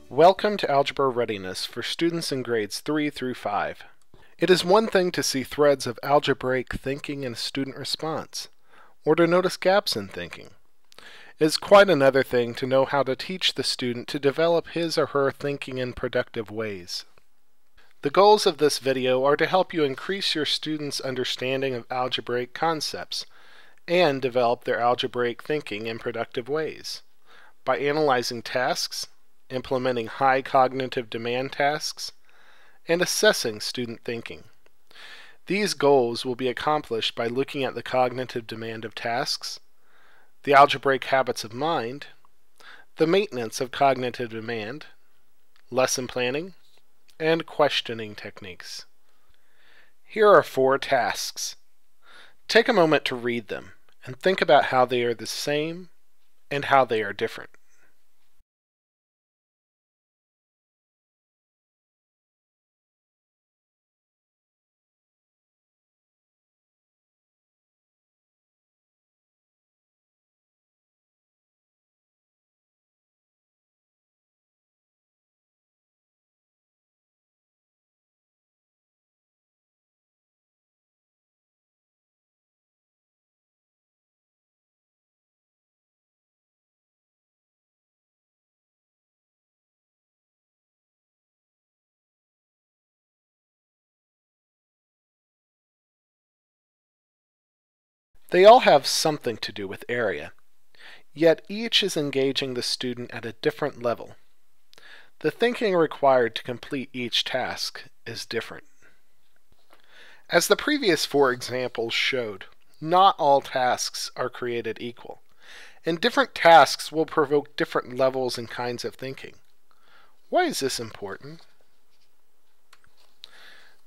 Welcome to Algebra Readiness for students in grades 3 through 5. It is one thing to see threads of algebraic thinking in a student response, or to notice gaps in thinking. It is quite another thing to know how to teach the student to develop his or her thinking in productive ways. The goals of this video are to help you increase your students' understanding of algebraic concepts and develop their algebraic thinking in productive ways by analyzing tasks, implementing high cognitive demand tasks, and assessing student thinking. These goals will be accomplished by looking at the cognitive demand of tasks, the algebraic habits of mind, the maintenance of cognitive demand, lesson planning, and questioning techniques. Here are 4 tasks. Take a moment to read them and think about how they are the same and how they are different. They all have something to do with area, yet each is engaging the student at a different level. The thinking required to complete each task is different. As the previous 4 examples showed, not all tasks are created equal, and different tasks will provoke different levels and kinds of thinking. Why is this important?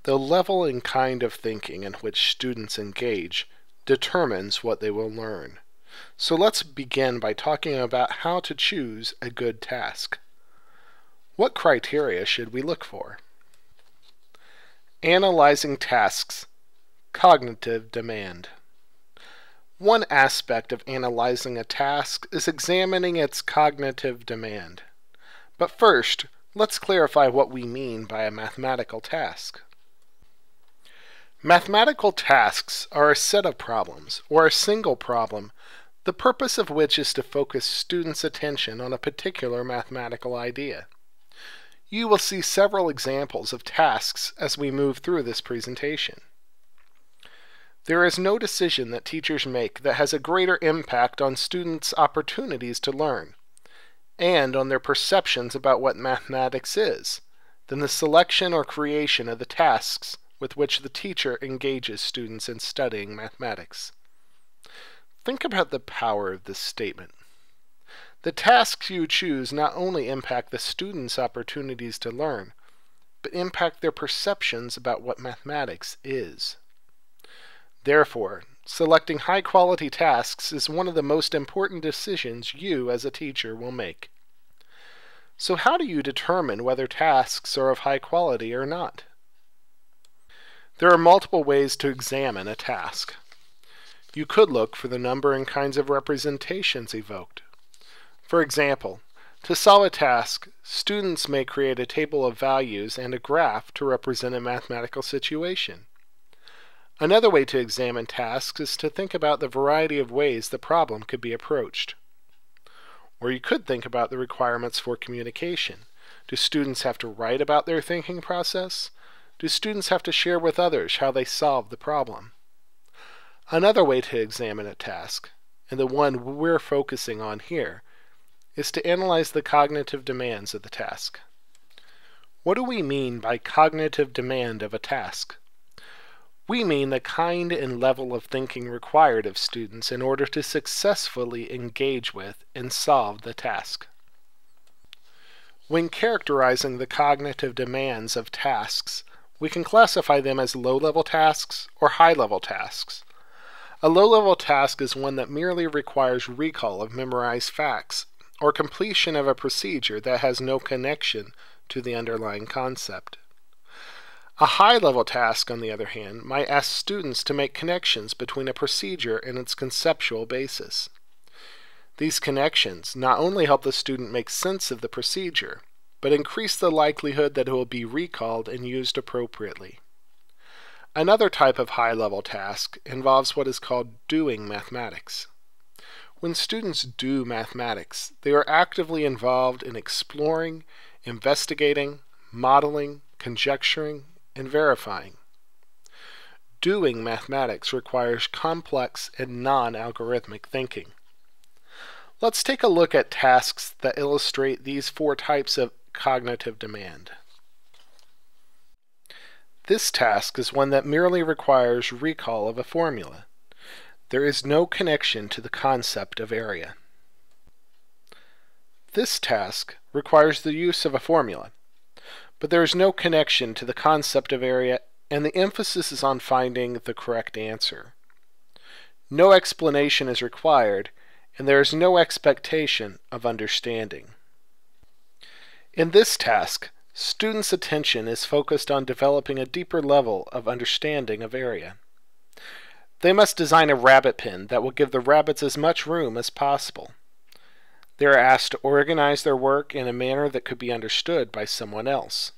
The level and kind of thinking in which students engage determines what they will learn. So let's begin by talking about how to choose a good task. What criteria should we look for? Analyzing tasks, cognitive demand. One aspect of analyzing a task is examining its cognitive demand. But first, let's clarify what we mean by a mathematical task. Mathematical tasks are a set of problems, or a single problem, the purpose of which is to focus students' attention on a particular mathematical idea. You will see several examples of tasks as we move through this presentation. There is no decision that teachers make that has a greater impact on students' opportunities to learn, and on their perceptions about what mathematics is, than the selection or creation of the tasks with which the teacher engages students in studying mathematics. Think about the power of this statement. The tasks you choose not only impact the students' opportunities to learn, but impact their perceptions about what mathematics is. Therefore, selecting high-quality tasks is one of the most important decisions you as a teacher will make. So how do you determine whether tasks are of high quality or not? There are multiple ways to examine a task. You could look for the number and kinds of representations evoked. For example, to solve a task, students may create a table of values and a graph to represent a mathematical situation. Another way to examine tasks is to think about the variety of ways the problem could be approached. Or you could think about the requirements for communication. Do students have to write about their thinking process? Do students have to share with others how they solve the problem? Another way to examine a task, and the one we're focusing on here, is to analyze the cognitive demands of the task. What do we mean by cognitive demand of a task? We mean the kind and level of thinking required of students in order to successfully engage with and solve the task. When characterizing the cognitive demands of tasks, we can classify them as low-level tasks or high-level tasks. A low-level task is one that merely requires recall of memorized facts or completion of a procedure that has no connection to the underlying concept. A high-level task, on the other hand, might ask students to make connections between a procedure and its conceptual basis. These connections not only help the student make sense of the procedure, but increase the likelihood that it will be recalled and used appropriately. Another type of high-level task involves what is called doing mathematics. When students do mathematics, they are actively involved in exploring, investigating, modeling, conjecturing, and verifying. Doing mathematics requires complex and non-algorithmic thinking. Let's take a look at tasks that illustrate these four types of cognitive demand. This task is one that merely requires recall of a formula. There is no connection to the concept of area. This task requires the use of a formula, but there is no connection to the concept of area, and the emphasis is on finding the correct answer. No explanation is required, and there is no expectation of understanding. In this task, students' attention is focused on developing a deeper level of understanding of area. They must design a rabbit pen that will give the rabbits as much room as possible. They are asked to organize their work in a manner that could be understood by someone else.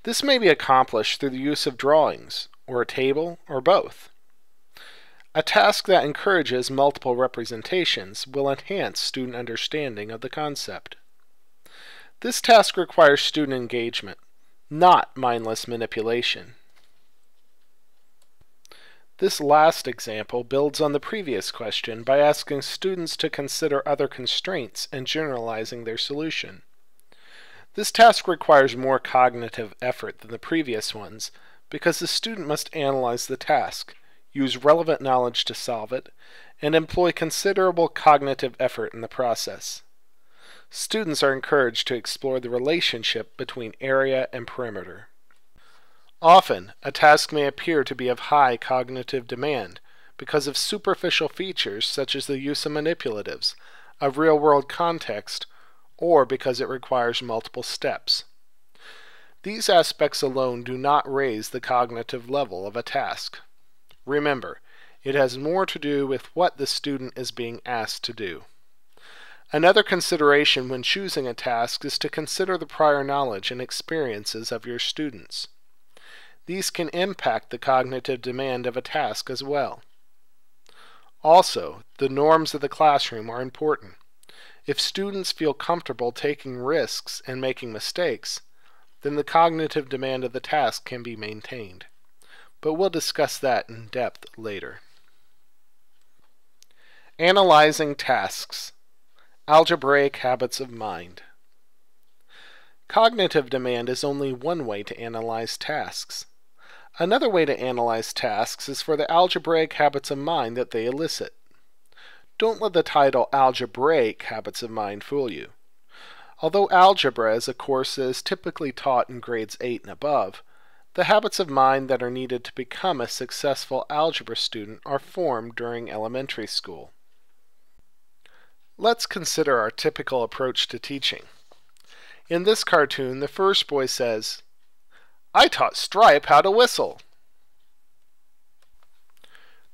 This may be accomplished through the use of drawings, or a table, or both. A task that encourages multiple representations will enhance student understanding of the concept. This task requires student engagement, not mindless manipulation. This last example builds on the previous question by asking students to consider other constraints and generalizing their solution. This task requires more cognitive effort than the previous ones because the student must analyze the task, use relevant knowledge to solve it, and employ considerable cognitive effort in the process. Students are encouraged to explore the relationship between area and perimeter. Often, a task may appear to be of high cognitive demand because of superficial features such as the use of manipulatives, of real-world context, or because it requires multiple steps. These aspects alone do not raise the cognitive level of a task. Remember, it has more to do with what the student is being asked to do. Another consideration when choosing a task is to consider the prior knowledge and experiences of your students. These can impact the cognitive demand of a task as well. Also, the norms of the classroom are important. If students feel comfortable taking risks and making mistakes, then the cognitive demand of the task can be maintained. But we'll discuss that in depth later. Analyzing tasks. Algebraic habits of mind. Cognitive demand is only one way to analyze tasks. Another way to analyze tasks is for the algebraic habits of mind that they elicit. Don't let the title Algebraic Habits of Mind fool you. Although algebra is a course that is typically taught in grades 8 and above, the habits of mind that are needed to become a successful algebra student are formed during elementary school. Let's consider our typical approach to teaching. In this cartoon, the first boy says, "I taught Stripe how to whistle."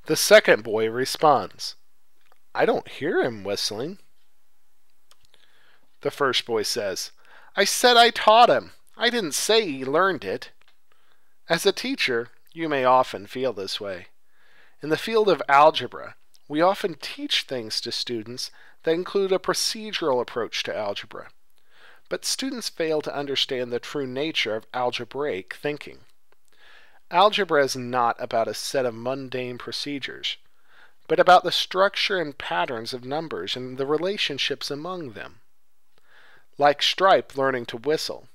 The second boy responds, "I don't hear him whistling." The first boy says, "I said I taught him. I didn't say he learned it." As a teacher, you may often feel this way. In the field of algebra, we often teach things to students that include a procedural approach to algebra. But students fail to understand the true nature of algebraic thinking. Algebra is not about a set of mundane procedures, but about the structure and patterns of numbers and the relationships among them. Like Stripe learning to whistle,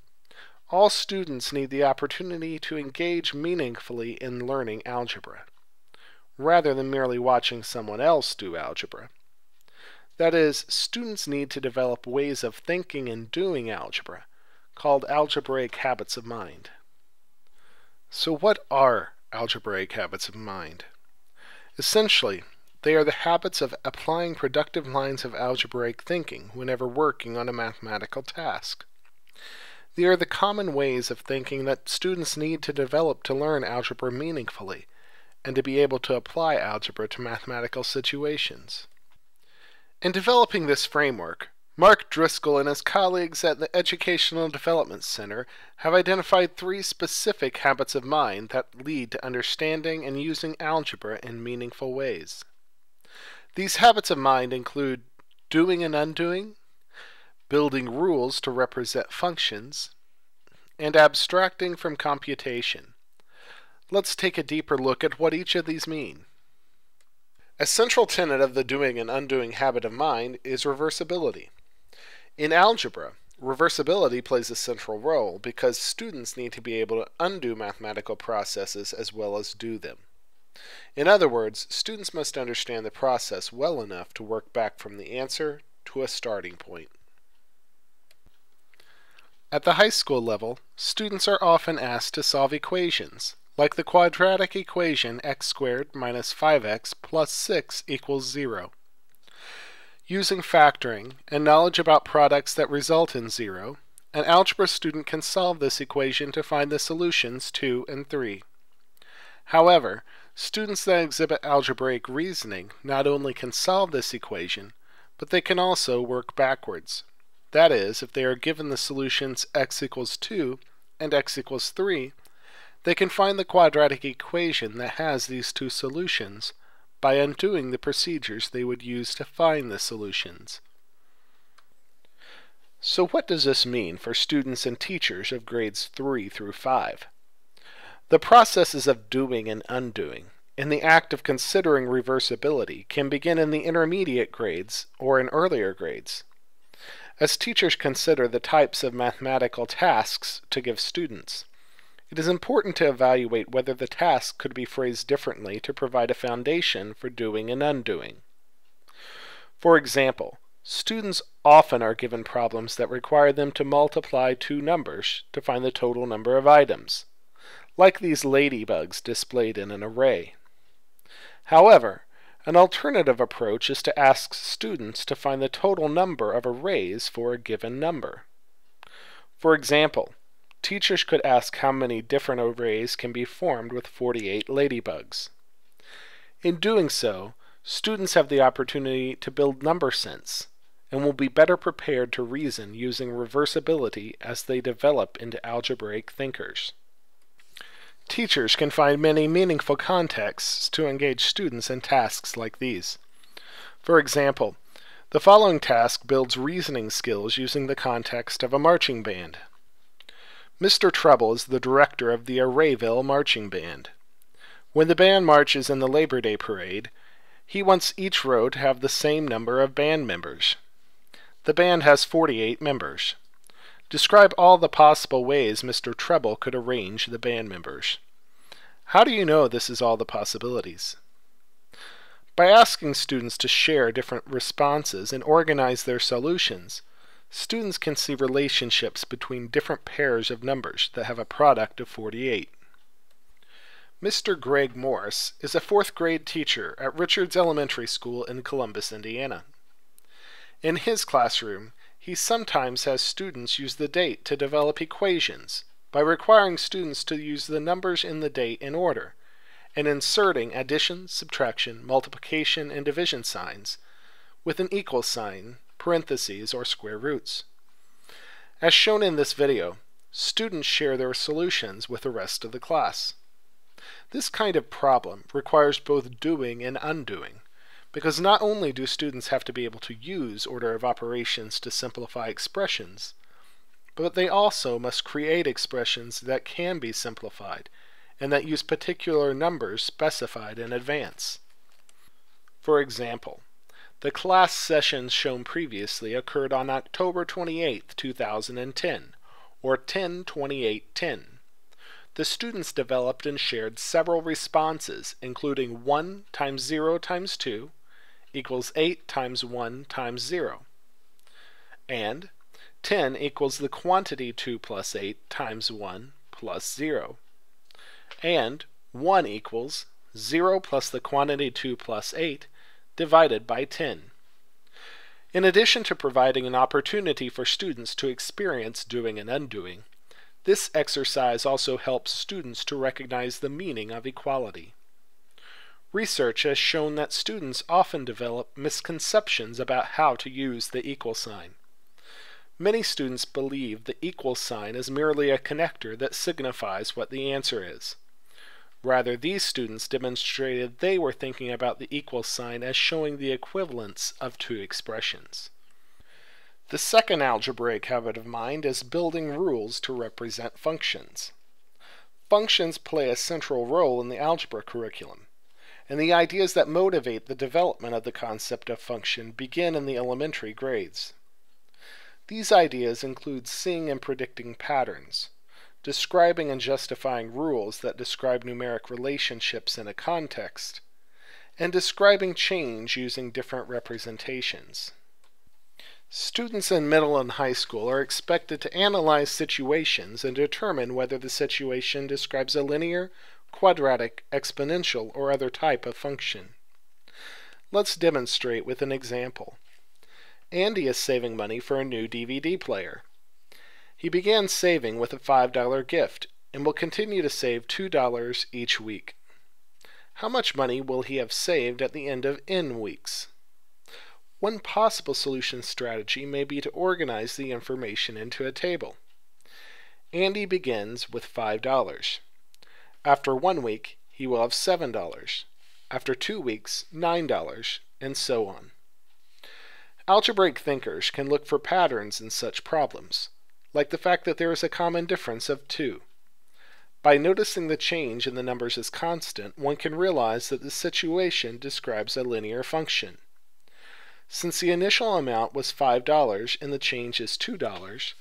all students need the opportunity to engage meaningfully in learning algebra, rather than merely watching someone else do algebra. That is, students need to develop ways of thinking and doing algebra, called algebraic habits of mind. So what are algebraic habits of mind? Essentially, they are the habits of applying productive lines of algebraic thinking whenever working on a mathematical task. They are the common ways of thinking that students need to develop to learn algebra meaningfully and to be able to apply algebra to mathematical situations. In developing this framework, Mark Driscoll and his colleagues at the Educational Development Center have identified 3 specific habits of mind that lead to understanding and using algebra in meaningful ways. These habits of mind include doing and undoing, building rules to represent functions, and abstracting from computation. Let's take a deeper look at what each of these mean. A central tenet of the doing and undoing habit of mind is reversibility. In algebra, reversibility plays a central role because students need to be able to undo mathematical processes as well as do them. In other words, students must understand the process well enough to work back from the answer to a starting point. At the high school level, students are often asked to solve equations, like the quadratic equation x squared minus 5x plus 6 equals 0. Using factoring and knowledge about products that result in 0, an algebra student can solve this equation to find the solutions 2 and 3. However, students that exhibit algebraic reasoning not only can solve this equation, but they can also work backwards. That is, if they are given the solutions x equals 2 and x equals 3, they can find the quadratic equation that has these 2 solutions by undoing the procedures they would use to find the solutions. So what does this mean for students and teachers of grades 3 through 5? The processes of doing and undoing, and the act of considering reversibility can begin in the intermediate grades or in earlier grades. As teachers consider the types of mathematical tasks to give students, it is important to evaluate whether the task could be phrased differently to provide a foundation for doing and undoing. For example, students often are given problems that require them to multiply 2 numbers to find the total number of items, like these ladybugs displayed in an array. However, an alternative approach is to ask students to find the total number of arrays for a given number. For example, teachers could ask how many different arrays can be formed with 48 ladybugs. In doing so, students have the opportunity to build number sense and will be better prepared to reason using reversibility as they develop into algebraic thinkers. Teachers can find many meaningful contexts to engage students in tasks like these. For example, the following task builds reasoning skills using the context of a marching band. Mr. Treble is the director of the Arrayville Marching Band. When the band marches in the Labor Day Parade, he wants each row to have the same number of band members. The band has 48 members. Describe all the possible ways Mr. Treble could arrange the band members. How do you know this is all the possibilities? By asking students to share different responses and organize their solutions, students can see relationships between different pairs of numbers that have a product of 48. Mr. Greg Morris is a 4th grade teacher at Richards Elementary School in Columbus, Indiana. In his classroom, he sometimes has students use the date to develop equations by requiring students to use the numbers in the date in order and inserting addition, subtraction, multiplication, and division signs with an equal sign, parentheses, or square roots. As shown in this video, students share their solutions with the rest of the class. This kind of problem requires both doing and undoing, because not only do students have to be able to use order of operations to simplify expressions, but they also must create expressions that can be simplified and that use particular numbers specified in advance. For example, the class sessions shown previously occurred on October 28, 2010, or 10-28-10. The students developed and shared several responses, including 1 times 0 times 2 equals 8 times 1 times 0, and 10 equals the quantity 2 plus 8 times 1 plus 0, and 1 equals 0 plus the quantity 2 plus 8 divided by 10. In addition to providing an opportunity for students to experience doing and undoing, this exercise also helps students to recognize the meaning of equality. Research has shown that students often develop misconceptions about how to use the equal sign. Many students believe the equal sign is merely a connector that signifies what the answer is. Rather, these students demonstrated they were thinking about the equal sign as showing the equivalence of two expressions. The second algebraic habit of mind is building rules to represent functions. Functions play a central role in the algebra curriculum, and the ideas that motivate the development of the concept of function begin in the elementary grades. These ideas include seeing and predicting patterns, describing and justifying rules that describe numeric relationships in a context, and describing change using different representations. Students in middle and high school are expected to analyze situations and determine whether the situation describes a linear, quadratic, exponential, or other type of function. Let's demonstrate with an example. Andy is saving money for a new DVD player. He began saving with a $5 gift and will continue to save $2 each week. How much money will he have saved at the end of n weeks? One possible solution strategy may be to organize the information into a table. Andy begins with $5. After 1 week, he will have $7. After 2 weeks, $9, and so on. Algebraic thinkers can look for patterns in such problems, like the fact that there is a common difference of 2. By noticing the change in the numbers as constant, one can realize that the situation describes a linear function. Since the initial amount was $5 and the change is $2,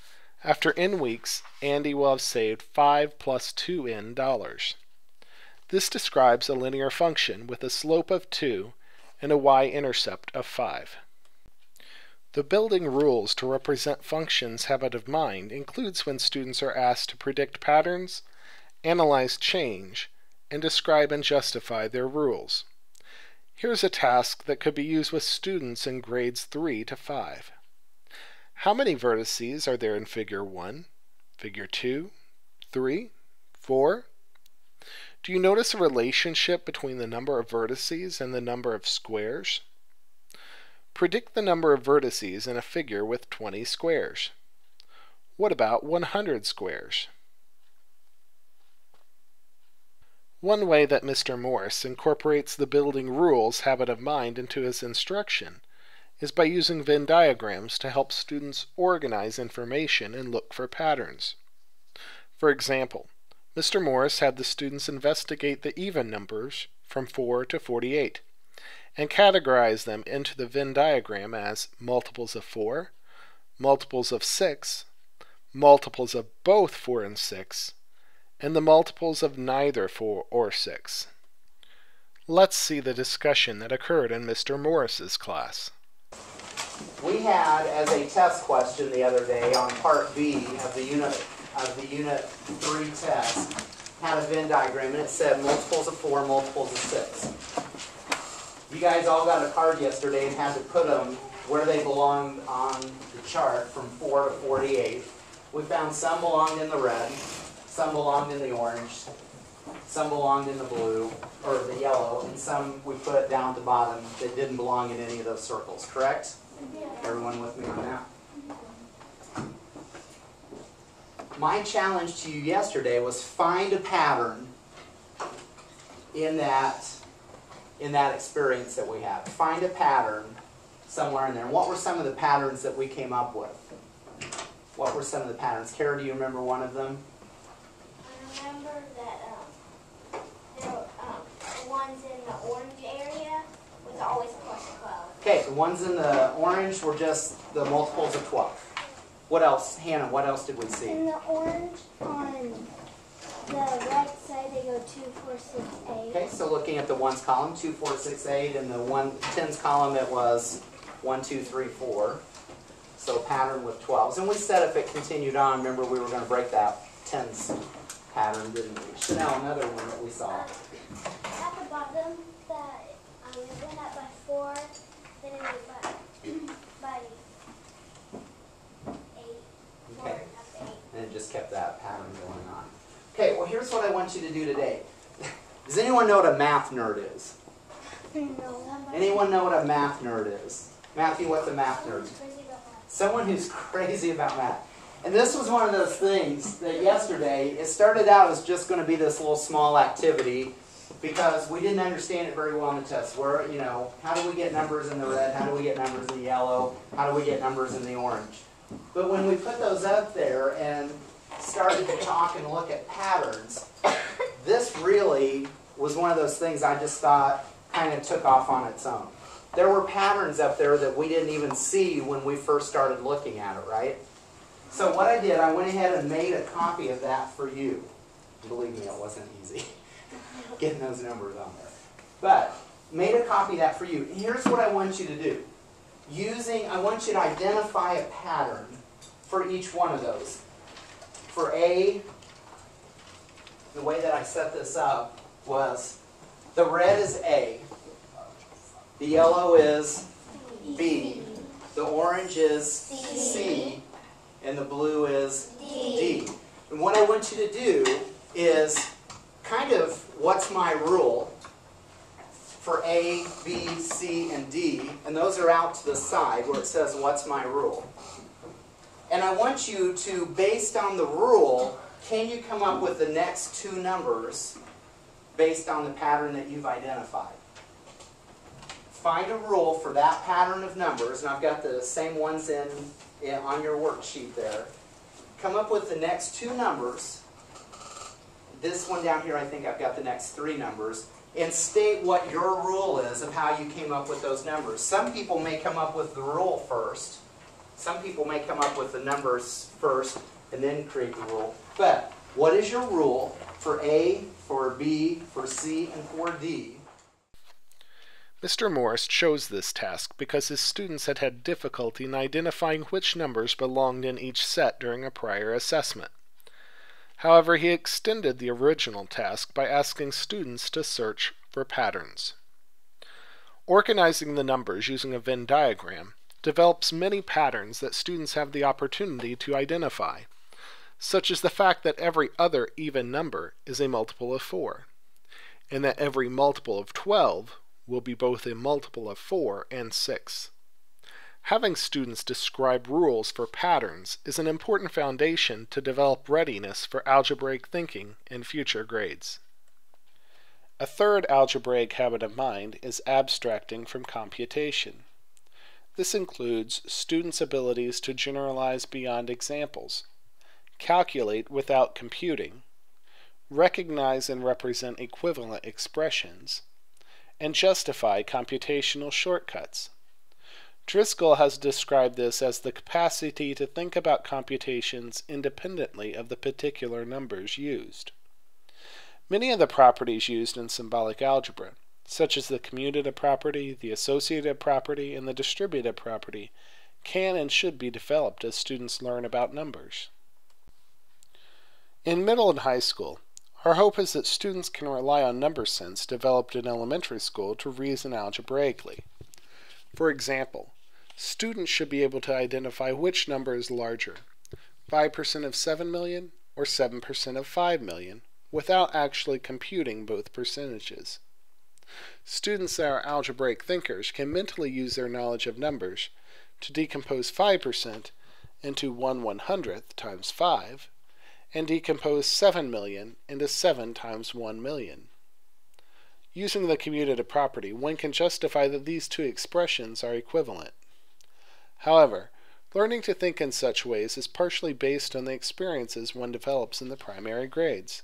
after n weeks, Andy will have saved $5 plus 2n dollars. This describes a linear function with a slope of 2 and a y-intercept of 5. The building rules to represent functions habit of mind includes when students are asked to predict patterns, analyze change, and describe and justify their rules. Here's a task that could be used with students in grades 3 to 5. How many vertices are there in Figure 1, Figure 2, 3, 4? Do you notice a relationship between the number of vertices and the number of squares? Predict the number of vertices in a figure with 20 squares. What about 100 squares? One way that Mr. Morse incorporates the building rules habit of mind into his instruction is by using Venn diagrams to help students organize information and look for patterns. For example, Mr. Morse had the students investigate the even numbers from 4 to 48 and categorize them into the Venn diagram as multiples of 4, multiples of 6, multiples of both 4 and 6, and the multiples of neither 4 or 6. Let's see the discussion that occurred in Mr. Morris's class. We had as a test question the other day on part B of the Unit 3 test, had a Venn diagram and it said multiples of 4, multiples of 6. You guys all got a card yesterday and had to put them where they belonged on the chart from 4 to 48. We found some belonged in the red, some belonged in the orange, some belonged in the blue, or the yellow, and some we put down at the bottom that didn't belong in any of those circles, correct? Yeah. Everyone with me on that? My challenge to you yesterday was find a pattern in that experience that we had. Find a pattern somewhere in there. And what were some of the patterns that we came up with? What were some of the patterns? Kara, do you remember one of them? I remember that the ones in the orange area was always plus 12. Okay, the ones in the orange were just the multiples of 12. What else? Hannah, what else did we see? In the orange, on the right side, they go 2, 4, 6, 8. Okay, so looking at the ones column, 2, 4, 6, 8, and the tens column, it was 1, 2, 3, 4. So pattern with 12s. And we said if it continued on, remember we were going to break that tens pattern, didn't we? Chanel, another one that we saw. At the bottom, that it went up by 4, then it went by 8. 4 Okay. up to 8. And it just kept that pattern going on. Okay, well here's what I want you to do today. Does anyone know what a math nerd is? No. Anyone know what a math nerd is? Matthew, what's a math nerd? Someone who's crazy about math. And this was one of those things that yesterday, it started out as just going to be this little small activity because we didn't understand it very well in the test. Where, you know, how do we get numbers in the red? How do we get numbers in the yellow? How do we get numbers in the orange? But when we put those up there and started to talk and look at patterns, this really was one of those things I just thought kind of took off on its own. There were patterns up there that we didn't even see when we first started looking at it, right? So what I did, I went ahead and made a copy of that for you. Believe me, it wasn't easy getting those numbers on there. But made a copy of that for you. Here's what I want you to do. I want you to identify a pattern for each one of those. For A, the way that I set this up was the red is A, the yellow is B, the orange is C, and the blue is D. And what I want you to do is kind of, what's my rule for A, B, C, and D, and those are out to the side where it says what's my rule. And I want you to, based on the rule, can you come up with the next two numbers based on the pattern that you've identified? Find a rule for that pattern of numbers, and I've got the same ones on your worksheet there. Come up with the next two numbers. This one down here, I think I've got the next three numbers. And state what your rule is of how you came up with those numbers. Some people may come up with the rule first. Some people may come up with the numbers first and then create the rule. But what is your rule for A, for B, for C, and for D? Mr. Morris chose this task because his students had had difficulty in identifying which numbers belonged in each set during a prior assessment. However, he extended the original task by asking students to search for patterns. Organizing the numbers using a Venn diagram develops many patterns that students have the opportunity to identify, such as the fact that every other even number is a multiple of 4, and that every multiple of 12 will be both a multiple of 4 and 6. Having students describe rules for patterns is an important foundation to develop readiness for algebraic thinking in future grades. A third algebraic habit of mind is abstracting from computation. This includes students' abilities to generalize beyond examples, calculate without computing, recognize and represent equivalent expressions, and justify computational shortcuts. Driscoll has described this as the capacity to think about computations independently of the particular numbers used. Many of the properties used in symbolic algebra, such as the commutative property, the associative property, and the distributive property, can and should be developed as students learn about numbers. In middle and high school, our hope is that students can rely on number sense developed in elementary school to reason algebraically. For example, students should be able to identify which number is larger, 5% of 7 million or 7% of 5 million, without actually computing both percentages. Students that are algebraic thinkers can mentally use their knowledge of numbers to decompose 5% into 1/100th times 5, and decompose 7 million into 7 times 1 million. Using the commutative property, one can justify that these two expressions are equivalent. However, learning to think in such ways is partially based on the experiences one develops in the primary grades.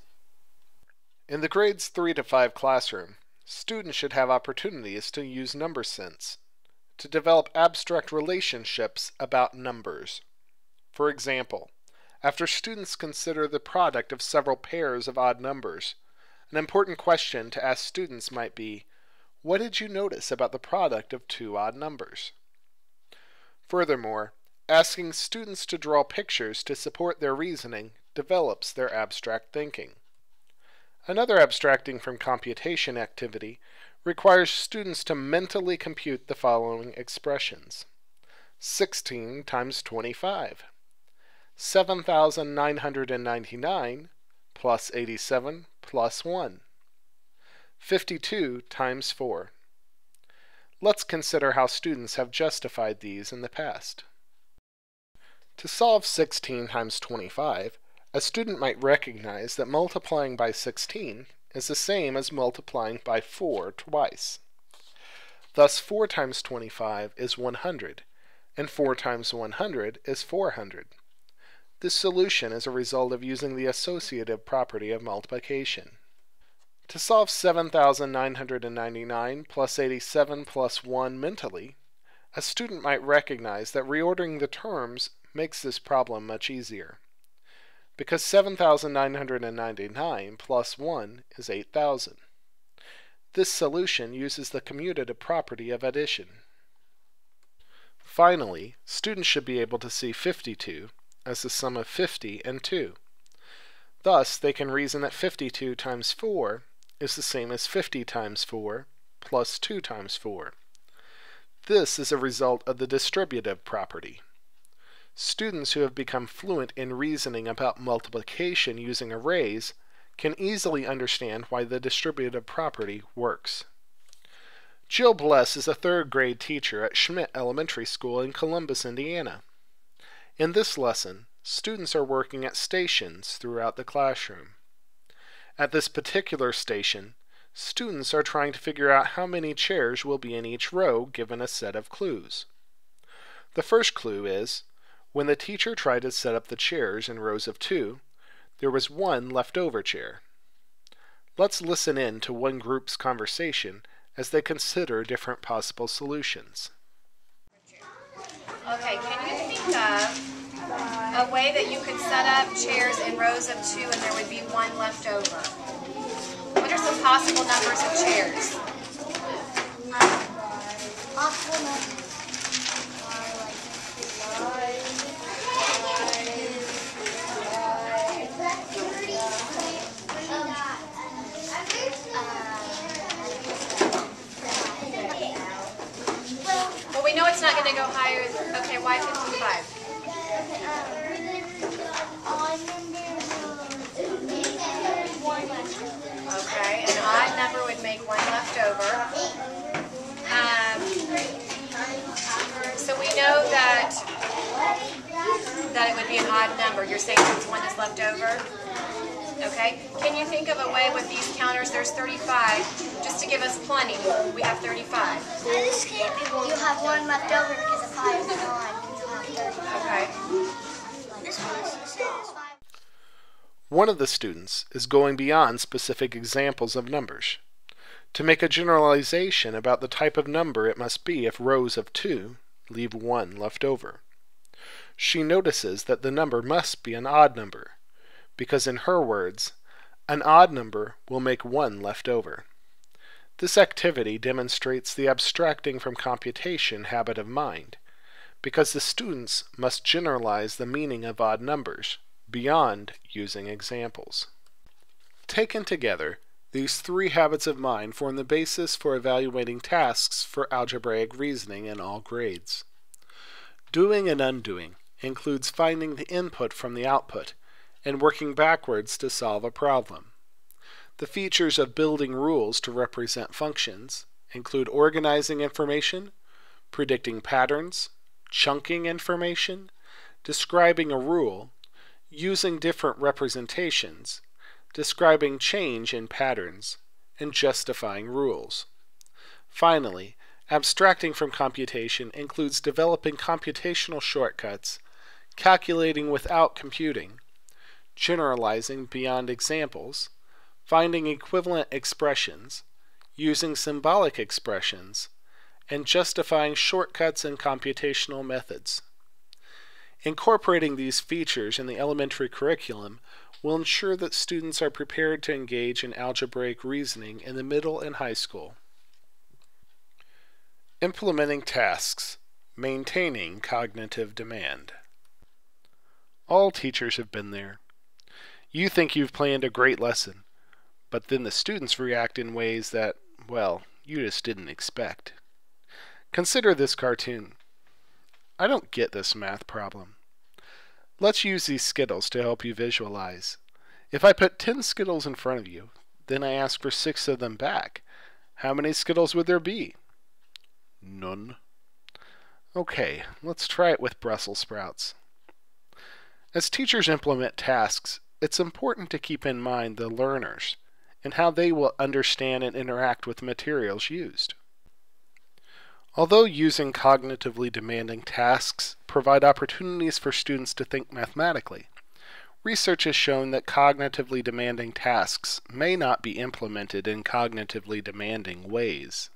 In the grades 3 to 5 classroom, students should have opportunities to use number sense, to develop abstract relationships about numbers. For example, after students consider the product of several pairs of odd numbers, an important question to ask students might be, what did you notice about the product of two odd numbers? Furthermore, asking students to draw pictures to support their reasoning develops their abstract thinking. Another abstracting from computation activity requires students to mentally compute the following expressions. 16 times 25. 7,999 plus 87 plus 1. 52 times 4. Let's consider how students have justified these in the past. To solve 16 times 25, a student might recognize that multiplying by 16 is the same as multiplying by 4 twice. Thus 4 times 25 is 100, and 4 times 100 is 400. This solution is a result of using the associative property of multiplication. To solve 7,999 plus 87 plus 1 mentally, a student might recognize that reordering the terms makes this problem much easier, because 7,999 plus 1 is 8,000. This solution uses the commutative property of addition. Finally, students should be able to see 52 as the sum of 50 and 2. Thus, they can reason that 52 times 4 is the same as 50 times 4 plus 2 times 4. This is a result of the distributive property. Students who have become fluent in reasoning about multiplication using arrays can easily understand why the distributive property works. Jill Bless is a third-grade teacher at Schmidt Elementary School in Columbus, Indiana. In this lesson, students are working at stations throughout the classroom. At this particular station, students are trying to figure out how many chairs will be in each row given a set of clues. The first clue is, when the teacher tried to set up the chairs in rows of 2, there was one leftover chair. Let's listen in to one group's conversation as they consider different possible solutions. Okay, can you think of a way that you could set up chairs in rows of 2 and there would be one left over? What are some possible numbers of chairs? Possible numbers are like 5. Well, we know it's not going to go higher. Okay, why 55? Okay, an odd number would make one left over. So we know that it would be an odd number. You're saying since one is left over? Okay. Can you think of a way with these counters? There's 35. Just to give us plenty, we have 35. This can't be one. You have one left over because of 5 is on. Okay. This one says 5. One of the students is going beyond specific examples of numbers to make a generalization about the type of number it must be if rows of 2 leave 1 left over. She notices that the number must be an odd number, because in her words, an odd number will make 1 left over. This activity demonstrates the abstracting from computation habit of mind, because the students must generalize the meaning of odd numbers beyond using examples. Taken together, these 3 habits of mind form the basis for evaluating tasks for algebraic reasoning in all grades. Doing and undoing includes finding the input from the output and working backwards to solve a problem. The features of building rules to represent functions include organizing information, predicting patterns, chunking information, describing a rule, using different representations, describing change in patterns, and justifying rules. Finally, abstracting from computation includes developing computational shortcuts, calculating without computing, generalizing beyond examples, finding equivalent expressions, using symbolic expressions, and justifying shortcuts in computational methods. Incorporating these features in the elementary curriculum will ensure that students are prepared to engage in algebraic reasoning in the middle and high school. Implementing tasks, maintaining cognitive demand. All teachers have been there. You think you've planned a great lesson, but then the students react in ways that, well, you just didn't expect. Consider this cartoon. I don't get this math problem. Let's use these Skittles to help you visualize. If I put 10 Skittles in front of you, then I ask for 6 of them back, how many Skittles would there be? None. Okay, let's try it with Brussels sprouts. As teachers implement tasks, it's important to keep in mind the learners and how they will understand and interact with the materials used. Although using cognitively demanding tasks provide opportunities for students to think mathematically, research has shown that cognitively demanding tasks may not be implemented in cognitively demanding ways.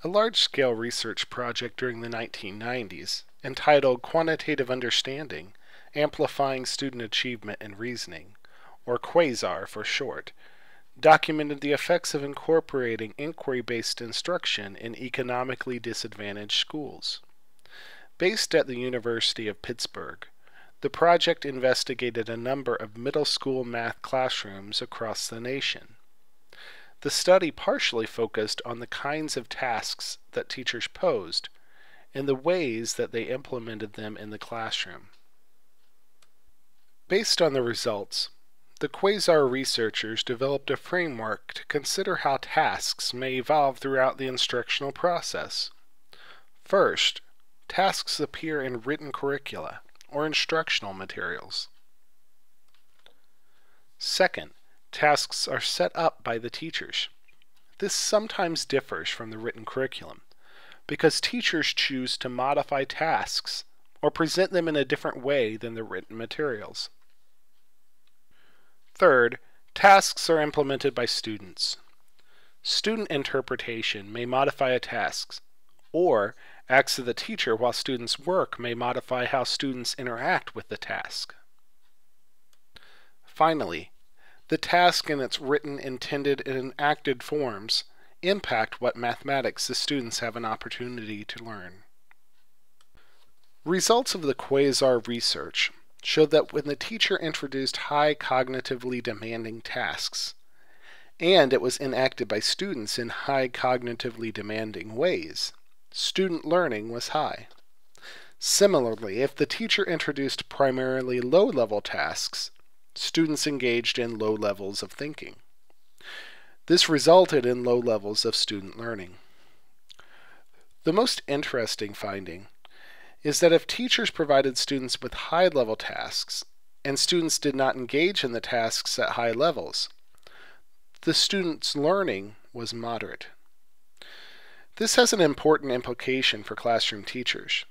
A large-scale research project during the 1990s, entitled Quantitative Understanding, Amplifying Student Achievement in Reasoning, or QUASAR for short, documented the effects of incorporating inquiry-based instruction in economically disadvantaged schools. Based at the University of Pittsburgh, the project investigated a number of middle school math classrooms across the nation. The study partially focused on the kinds of tasks that teachers posed and the ways that they implemented them in the classroom. Based on the results, the QUASAR researchers developed a framework to consider how tasks may evolve throughout the instructional process. First, tasks appear in written curricula or instructional materials. Second, tasks are set up by the teachers. This sometimes differs from the written curriculum because teachers choose to modify tasks or present them in a different way than the written materials. Third, tasks are implemented by students. Student interpretation may modify a task, or acts of the teacher while students work may modify how students interact with the task. Finally, the task in its written, intended, and enacted forms impact what mathematics the students have an opportunity to learn. Results of the QUASAR research showed that when the teacher introduced high cognitively demanding tasks, and it was enacted by students in high cognitively demanding ways, student learning was high. Similarly, if the teacher introduced primarily low-level tasks, students engaged in low levels of thinking. This resulted in low levels of student learning. The most interesting finding is that if teachers provided students with high-level tasks and students did not engage in the tasks at high levels, the students' learning was moderate. This has an important implication for classroom teachers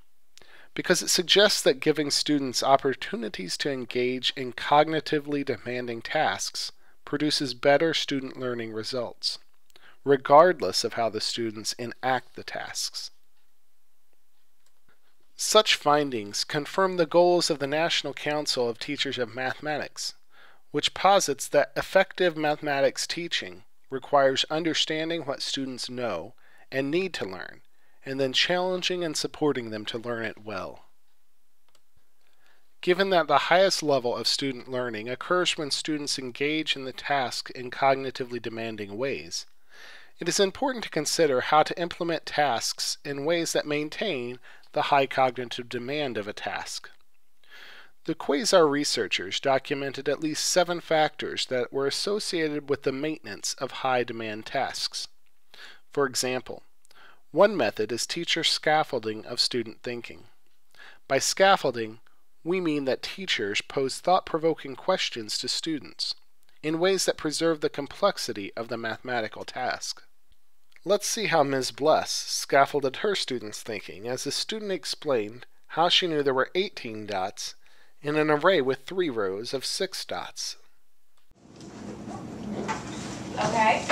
because it suggests that giving students opportunities to engage in cognitively demanding tasks produces better student learning results, regardless of how the students enact the tasks. Such findings confirm the goals of the National Council of Teachers of Mathematics, which posits that effective mathematics teaching requires understanding what students know and need to learn, and then challenging and supporting them to learn it well. Given that the highest level of student learning occurs when students engage in the task in cognitively demanding ways, it is important to consider how to implement tasks in ways that maintain the high cognitive demand of a task. The QUASAR researchers documented at least 7 factors that were associated with the maintenance of high-demand tasks. For example, one method is teacher scaffolding of student thinking. By scaffolding, we mean that teachers pose thought-provoking questions to students in ways that preserve the complexity of the mathematical task. Let's see how Ms. Bless scaffolded her students' thinking as the student explained how she knew there were 18 dots in an array with 3 rows of 6 dots. Okay.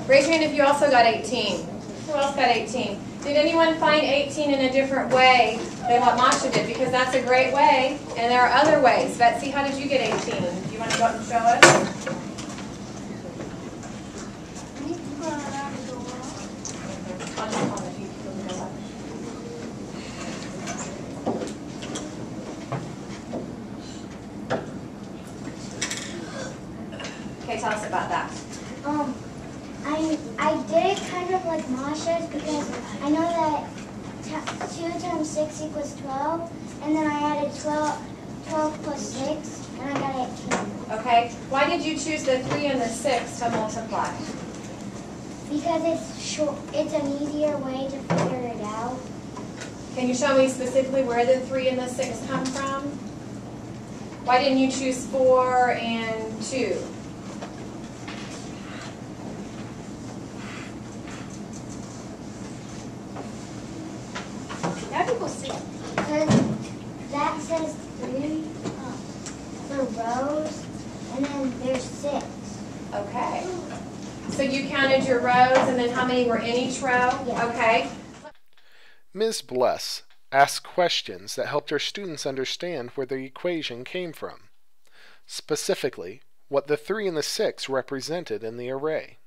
Raise your hand if you also got 18. Who else got 18? Did anyone find 18 in a different way than what Masha did? Because that's a great way, and there are other ways. Betsy, how did you get 18? Do you want to go up and show us? Okay, tell us about that. I did it kind of like Masha's because I know that 2 times 6 equals 12, and then I added 12 plus 6, and I got 18. Okay, why did you choose the 3 and the 6 to multiply? Because it's an easier way to figure it out. Can you show me specifically where the 3 and the 6 come from? Why didn't you choose 4 and 2? Now people see. Because that says 3 for rows, and then there's 6. Okay. So you counted your rows, and then how many were in each row? Yeah. Okay. Ms. Bless asked questions that helped her students understand where the equation came from, specifically what the 3 and the 6 represented in the array.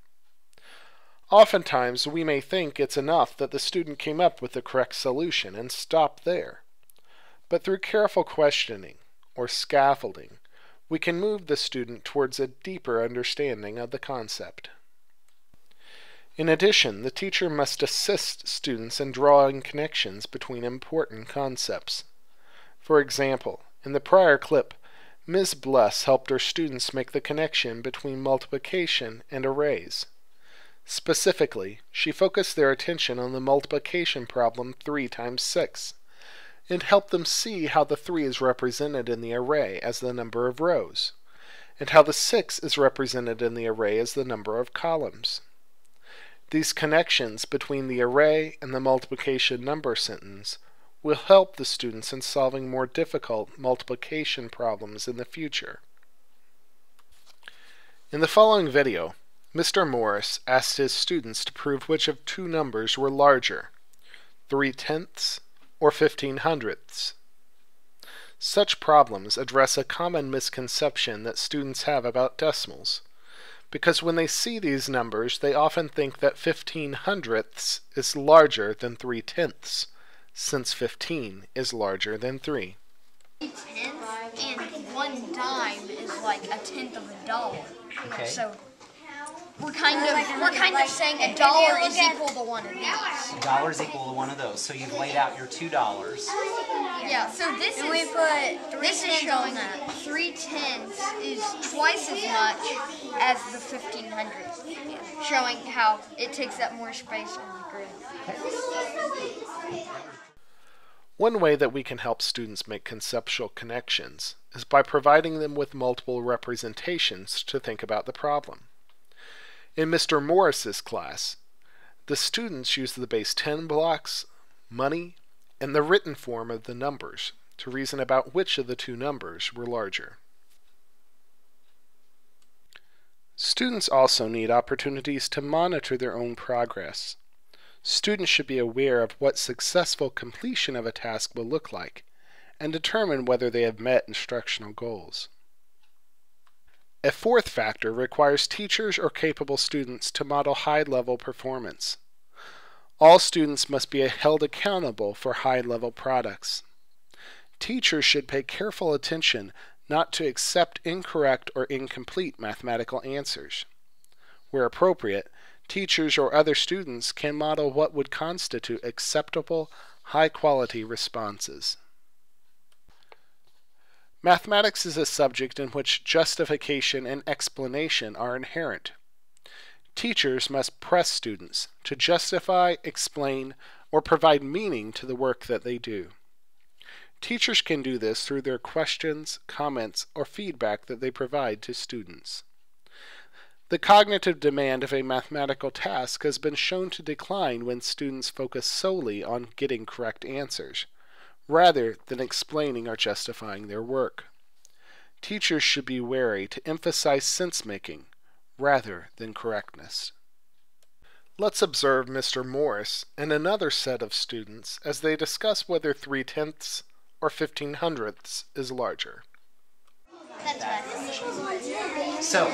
Oftentimes, we may think it's enough that the student came up with the correct solution and stopped there. But through careful questioning, or scaffolding, we can move the student towards a deeper understanding of the concept. In addition, the teacher must assist students in drawing connections between important concepts. For example, in the prior clip, Ms. Bless helped her students make the connection between multiplication and arrays. Specifically, she focused their attention on the multiplication problem 3 times 6, and helped them see how the 3 is represented in the array as the number of rows, and how the 6 is represented in the array as the number of columns. These connections between the array and the multiplication number sentence will help the students in solving more difficult multiplication problems in the future. In the following video, Mr. Morris asked his students to prove which of 2 numbers were larger, 3/10 or 15/100. Such problems address a common misconception that students have about decimals, because when they see these numbers, they often think that 15/100 is larger than 3/10, since 15 is larger than 3. 3/10 and 1 dime is like a tenth of a dollar. Okay. So we're kind of saying a dollar is equal to one of these. $1 equal to one of those. So you've laid out your $2. Yeah. So this is showing that 3/10 is twice as much as the 15/100, showing how it takes up more space on the grid. One way that we can help students make conceptual connections is by providing them with multiple representations to think about the problem. In Mr. Morris's class, the students used the base 10 blocks, money, and the written form of the numbers to reason about which of the 2 numbers were larger. Students also need opportunities to monitor their own progress. Students should be aware of what successful completion of a task will look like and determine whether they have met instructional goals. A fourth factor requires teachers or capable students to model high-level performance. All students must be held accountable for high-level products. Teachers should pay careful attention not to accept incorrect or incomplete mathematical answers. Where appropriate, teachers or other students can model what would constitute acceptable, high-quality responses. Mathematics is a subject in which justification and explanation are inherent. Teachers must press students to justify, explain, or provide meaning to the work that they do. Teachers can do this through their questions, comments, or feedback that they provide to students. The cognitive demand of a mathematical task has been shown to decline when students focus solely on getting correct answers, rather than explaining or justifying their work. Teachers should be wary to emphasize sense-making rather than correctness. Let's observe Mr. Morris and another set of students as they discuss whether 3/10 or 15/100 is larger. So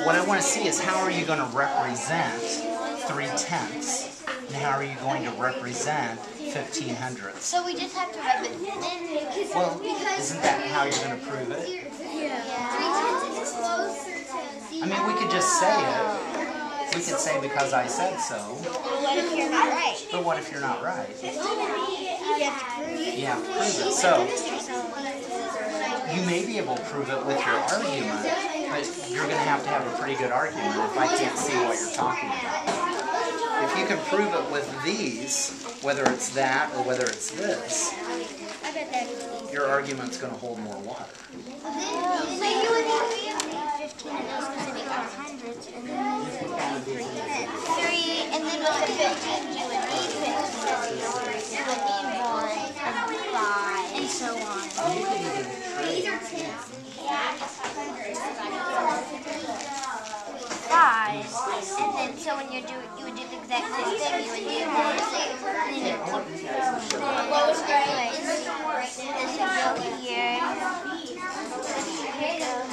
what I want to see is how are you going to represent 3/10 and how are you going to represent 15/100? So we just have to represent it. Well, isn't that how you're going to prove it? I mean, we could just say it. We could say because I said so. What if you're not right? But what if you're not right? You have to prove it. You have to prove it. So you may be able to prove it with your argument, but you're going to have a pretty good argument if I can't see what you're talking about. If you can prove it with these, whether it's that or whether it's this, your argument's going to hold more water. So you would need 15 of those because they are hundreds, and then this would be 3 and then with the 15 you would need 15. You would need 1 and 5 and so on. These are 10s. 5, and then so when you would do the exact same thing. You would do this, and then you would lowest grade. This would go here. Did you see? Write that down.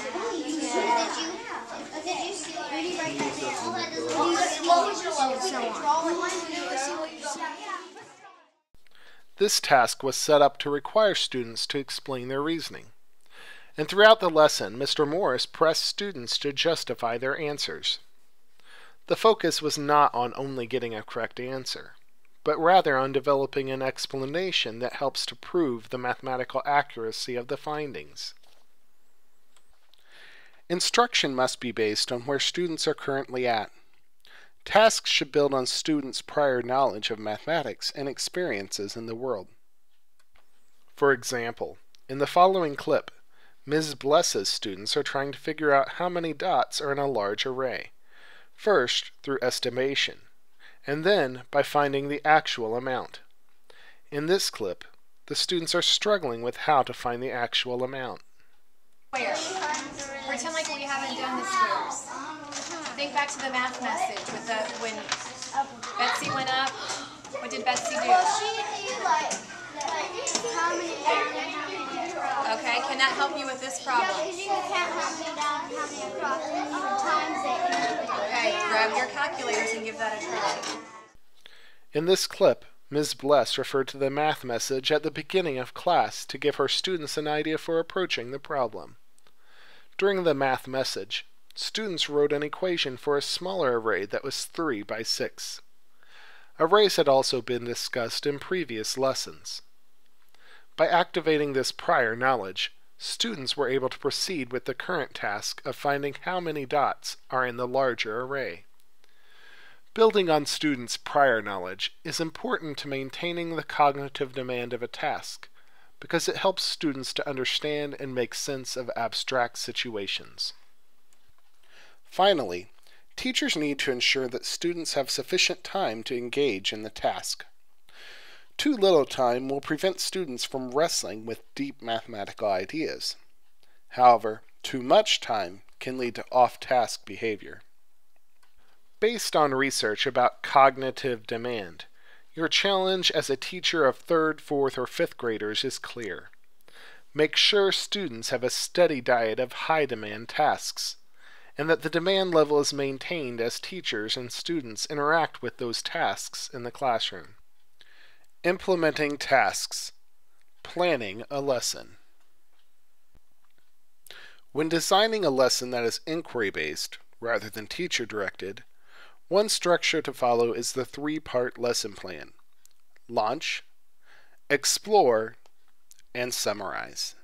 This task was set up to require students to explain their reasoning. And throughout the lesson, Mr. Morris pressed students to justify their answers. The focus was not on only getting a correct answer, but rather on developing an explanation that helps to prove the mathematical accuracy of the findings. Instruction must be based on where students are currently at. Tasks should build on students' prior knowledge of mathematics and experiences in the world. For example, in the following clip, Ms. Bless's students are trying to figure out how many dots are in a large array, first through estimation, and then by finding the actual amount. In this clip, the students are struggling with how to find the actual amount. Pretend like we haven't done the squares. Think back to the math message with when Betsy went up. What did Betsy do? Well, she did like how many down and how many across. Okay, can that help you with this problem? Yeah, because you can count how many down and how many across, and then you can times it. Okay, grab your calculators and give that a try. In this clip, Ms. Bless referred to the math message at the beginning of class to give her students an idea for approaching the problem. During the math message, students wrote an equation for a smaller array that was 3 by 6. Arrays had also been discussed in previous lessons. By activating this prior knowledge, students were able to proceed with the current task of finding how many dots are in the larger array. Building on students' prior knowledge is important to maintaining the cognitive demand of a task, because it helps students to understand and make sense of abstract situations. Finally, teachers need to ensure that students have sufficient time to engage in the task. Too little time will prevent students from wrestling with deep mathematical ideas. However, too much time can lead to off-task behavior. Based on research about cognitive demand, your challenge as a teacher of 3rd, 4th, or 5th graders is clear. Make sure students have a steady diet of high-demand tasks, and that the demand level is maintained as teachers and students interact with those tasks in the classroom. Implementing tasks. Planning a lesson. When designing a lesson that is inquiry-based, rather than teacher-directed, one structure to follow is the 3-part lesson plan: launch, explore, and summarize.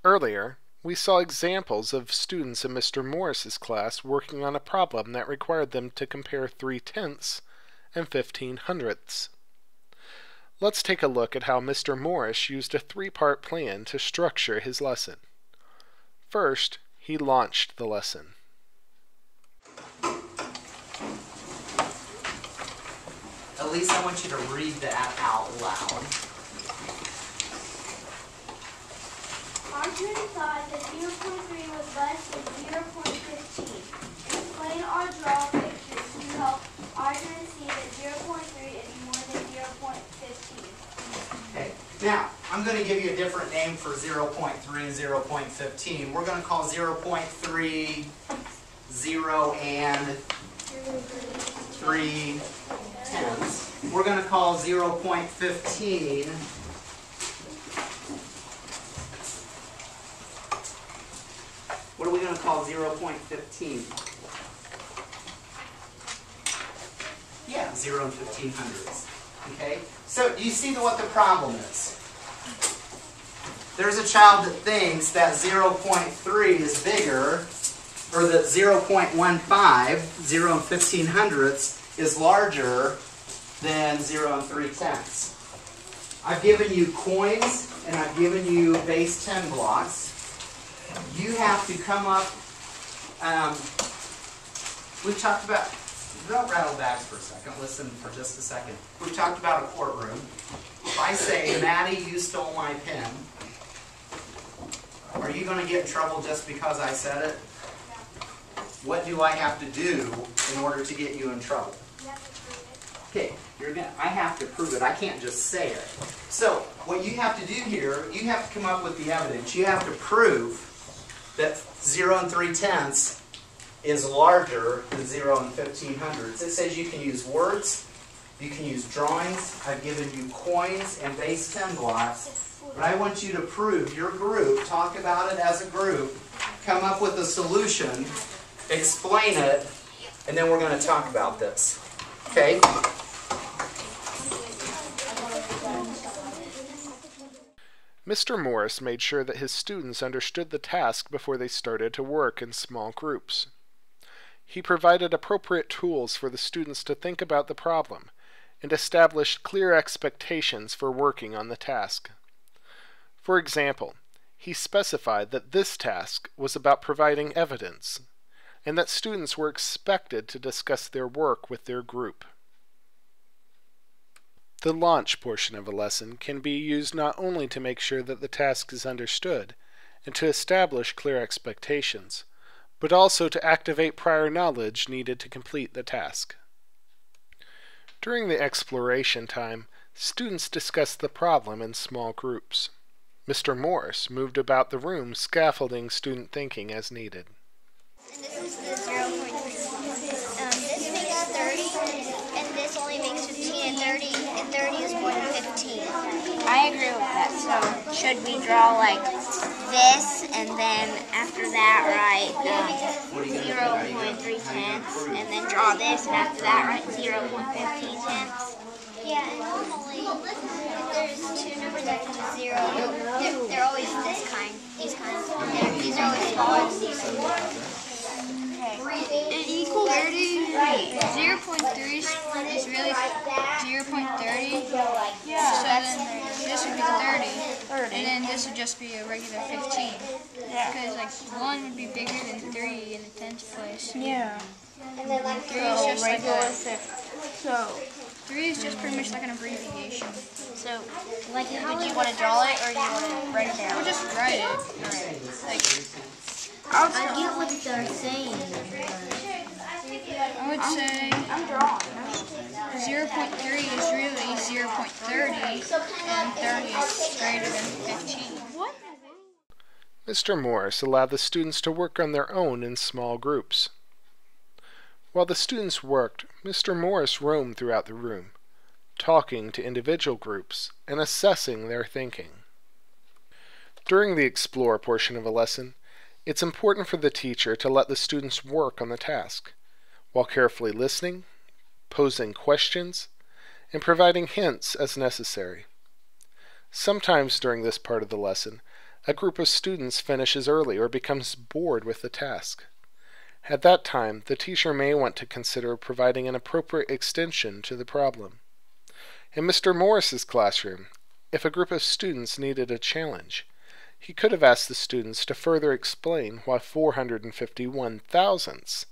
Earlier, we saw examples of students in Mr. Morris's class working on a problem that required them to compare 3/10 and 15/100. Let's take a look at how Mr. Morris used a 3-part plan to structure his lesson. First, he launched the lesson. Elise, I want you to read that out loud. Arjun thought that 0.3 was less than 0.15. Explain or draw pictures to help Arjun see that 0.3 is more than 0.15. Okay. Now, I'm going to give you a different name for 0.3 and 0.15. We're going to call 0.3 0 and 3/10. We're going to call 0.15 what are we going to call 0.15? Yeah, 0 and 15/100. Okay? So, do you see what the problem is? There's a child that thinks that 0.3 is bigger, or that 0.15, 0 and 15/100, is larger than 0 and 3/10. I've given you coins and I've given you base 10 blocks, you have to come up, we've talked about, don't rattle bags for a second, listen for just a second. We've talked about a courtroom. If I say, Maddie, you stole my pen, are you going to get in trouble just because I said it? What do I have to do in order to get you in trouble? Okay, I have to prove it. I can't just say it. So, what you have to do here, you have to come up with the evidence. You have to prove that 0 and 3/10 is larger than 0 and 1500s. It says you can use words, you can use drawings. I've given you coins and base 10 blocks. But I want you to prove your group, talk about it as a group, come up with a solution, explain it, and then we're going to talk about this. Okay? Mr. Morris made sure that his students understood the task before they started to work in small groups. He provided appropriate tools for the students to think about the problem and established clear expectations for working on the task. For example, he specified that this task was about providing evidence, and that students were expected to discuss their work with their group. The launch portion of a lesson can be used not only to make sure that the task is understood and to establish clear expectations, but also to activate prior knowledge needed to complete the task. During the exploration time, students discussed the problem in small groups. Mr. Morris moved about the room, scaffolding student thinking as needed. And this is the 0.3. This makes 30, and this only makes 15, and 30 is more than 15. I agree with that. So should we draw like this, and then after that write 0.3 tenths, and then draw this, and after that write 0.15 tenths? Yeah, and normally, if there's two numbers that come to 0, they're always these kinds. These are always smaller than these. It equals 30. 0.3 is really 0.30. Yeah. So then this would be 30. And then this would just be a regular 15. Because like 1 would be bigger than 3 in the tenth place. Yeah. And then like 3 is just like regular a, So 3 is just pretty much like an abbreviation. so like would you want to draw it or you want to write it down? We'll just write it. Like I get what they're saying. I would say I'm drawing. 0.3 is really 0.30 and 30 is greater than 15. What? Mr. Morris allowed the students to work on their own in small groups. While the students worked, Mr. Morris roamed throughout the room, talking to individual groups and assessing their thinking. During the explore portion of a lesson, it's important for the teacher to let the students work on the task, while carefully listening, posing questions, and providing hints as necessary. Sometimes during this part of the lesson, a group of students finishes early or becomes bored with the task. At that time, the teacher may want to consider providing an appropriate extension to the problem. In Mr. Morris's classroom, if a group of students needed a challenge, he could have asked the students to further explain why 451 thousandths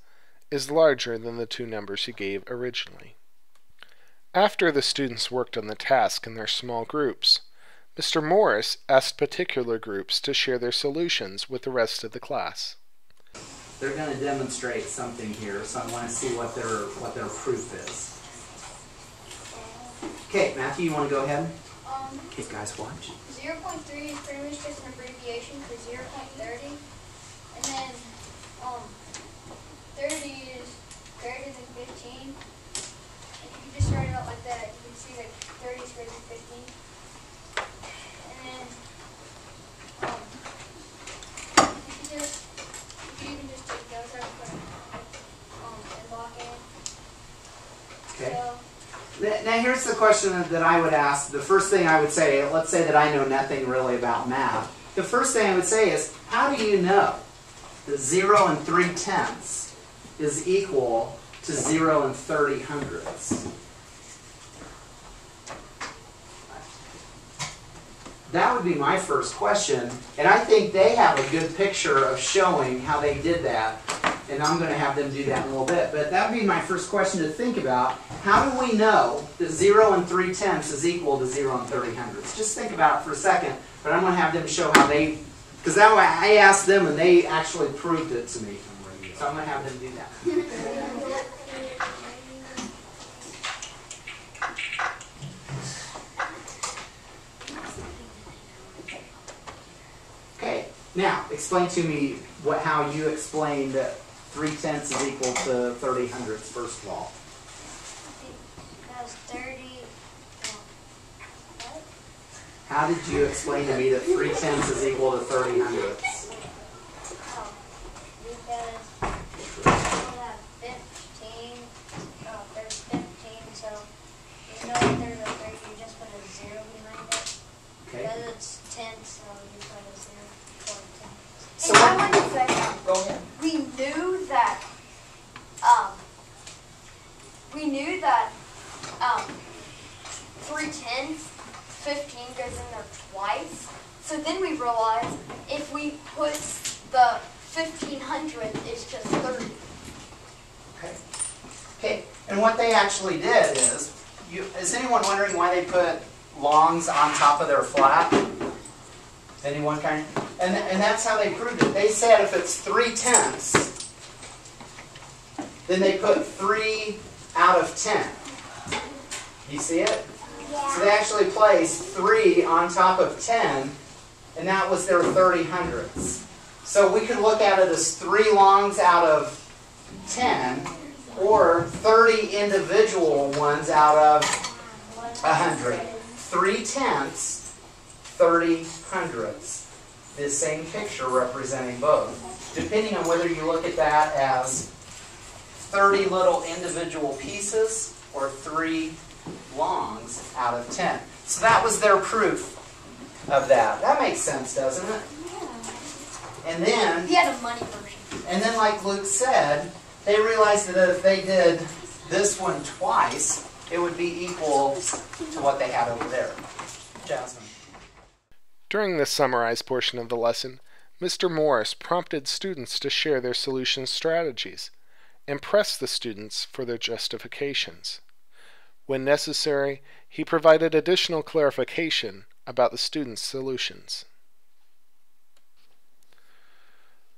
is larger than the two numbers he gave originally. After the students worked on the task in their small groups, Mr. Morris asked particular groups to share their solutions with the rest of the class. They're going to demonstrate something here, so I want to see what their proof is. Okay, Matthew, you want to go ahead? Okay, guys, watch. 0.3 is pretty much just an abbreviation for 0.30. And then 30 is greater than 15. And if you just start it out like that, you can see that 30 is greater than 15. And then you can even just take those out and lock in. Okay. So, Now here's the question that I would ask. The first thing I would say, let's say that I know nothing really about math. The first thing I would say is, how do you know that 0 and 3/10 is equal to 0 and 30 hundredths? that would be my first question. And I think they have a good picture of showing how they did that. And I'm going to have them do that in a little bit. But that would be my first question to think about. How do we know that 0 and 3/10 is equal to 0 and 30/100? Just think about it for a second. But I'm going to have them show how they, because that way I asked them and they actually proved it to me. So I'm going to have them do that. Okay, now explain to me how you explained that 3/10 is equal to 30/100 first of all. Because 30. How did you explain to me that 3/10 is equal to 30/100? Because people have 15. There's 15, so you know if there's a 30, you just put a 0 behind it. Okay. Because it's 10, so you put a 0 for 10. So And I want to say, go ahead. we knew that 3/10, 15 goes in there twice. So then we realized if we put the 1500, it's just 30. Okay. Okay. And what they actually did is anyone wondering why they put longs on top of their flat? Anyone kind? And that's how they proved it. They said if it's 3/10, then they put 3 out of 10. You see it? So they actually placed 3 on top of 10, and that was their 30/100. So we could look at it as 3 longs out of 10, or 30 individual ones out of 100. 3/10, 30/100. The same picture representing both. Depending on whether you look at that as 30 little individual pieces or 3 longs out of 10. So that was their proof of that. That makes sense, doesn't it? Yeah. And then, He had a money version. and then like Luke said, they realized that if they did this one twice, it would be equal to what they had over there. Jasmine. During this summarized portion of the lesson, Mr. Morris prompted students to share their solution strategies and pressed the students for their justifications. When necessary, he provided additional clarification about the students' solutions.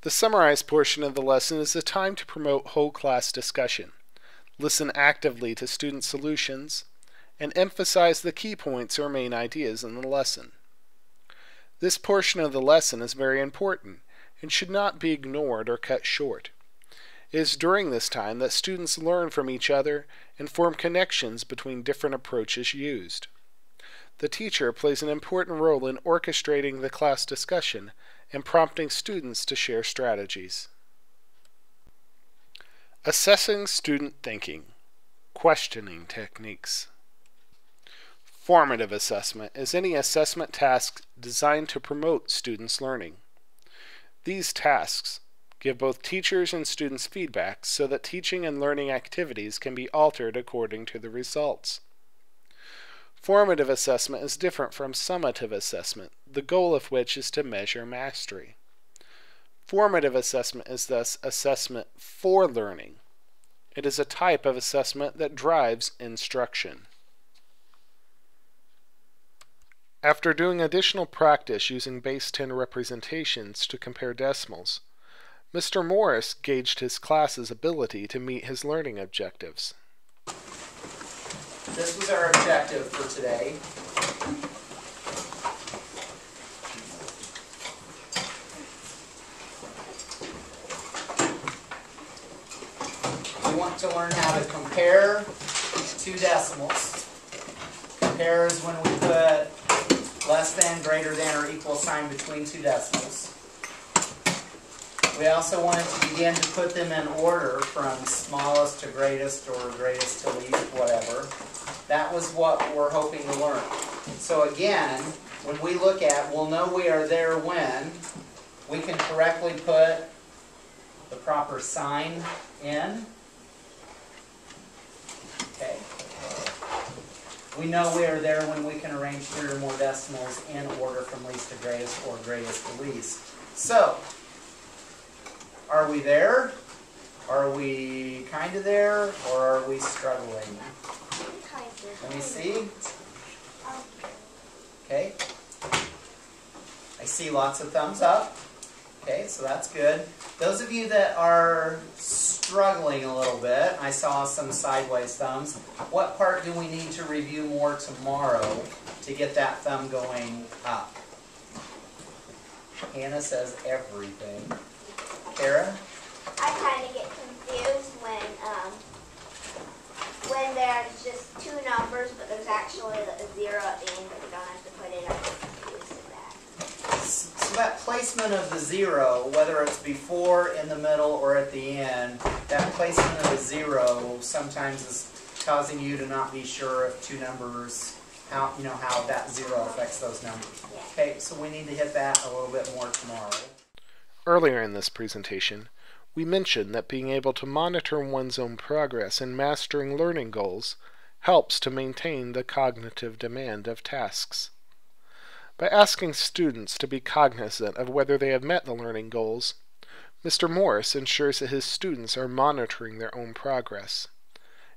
The summarized portion of the lesson is a time to promote whole class discussion, listen actively to student solutions, and emphasize the key points or main ideas in the lesson. This portion of the lesson is very important and should not be ignored or cut short. It is during this time that students learn from each other and form connections between different approaches used. The teacher plays an important role in orchestrating the class discussion and prompting students to share strategies. Assessing student thinking. Questioning techniques. Formative assessment is any assessment task designed to promote students' learning. These tasks give both teachers and students feedback so that teaching and learning activities can be altered according to the results. Formative assessment is different from summative assessment, the goal of which is to measure mastery. Formative assessment is thus assessment for learning. It is a type of assessment that drives instruction. After doing additional practice using base 10 representations to compare decimals, Mr. Morris gauged his class's ability to meet his learning objectives. This was our objective for today. We want to learn how to compare 2 decimals. Compare is when we put less than, greater than, or equal sign between 2 decimals. We also wanted to begin to put them in order from smallest to greatest or greatest to least, whatever. That was what we're hoping to learn. So again, when we look at, we'll know we are there when we can correctly put the proper sign in. Okay. We know we are there when we can arrange 3 or more decimals in order from least to greatest or greatest to least. So, are we there? Are we kind of there? Or are we struggling? Let me see. Okay. I see lots of thumbs up. Okay, so that's good. Those of you that are struggling a little bit, I saw some sideways thumbs. What part do we need to review more tomorrow to get that thumb going up? Hannah says everything. Kara? I kind of get confused when there's just 2 numbers, but there's actually a 0 at the end, but you don't have to put it. I'm confused with that. So that placement of the 0, whether it's before, in the middle, or at the end, that placement of the 0 sometimes is causing you to not be sure if 2 numbers, how that 0 affects those numbers. Okay, so we need to hit that a little bit more tomorrow. Earlier in this presentation, we mentioned that being able to monitor one's own progress in mastering learning goals helps to maintain the cognitive demand of tasks. By asking students to be cognizant of whether they have met the learning goals, Mr. Morris ensures that his students are monitoring their own progress,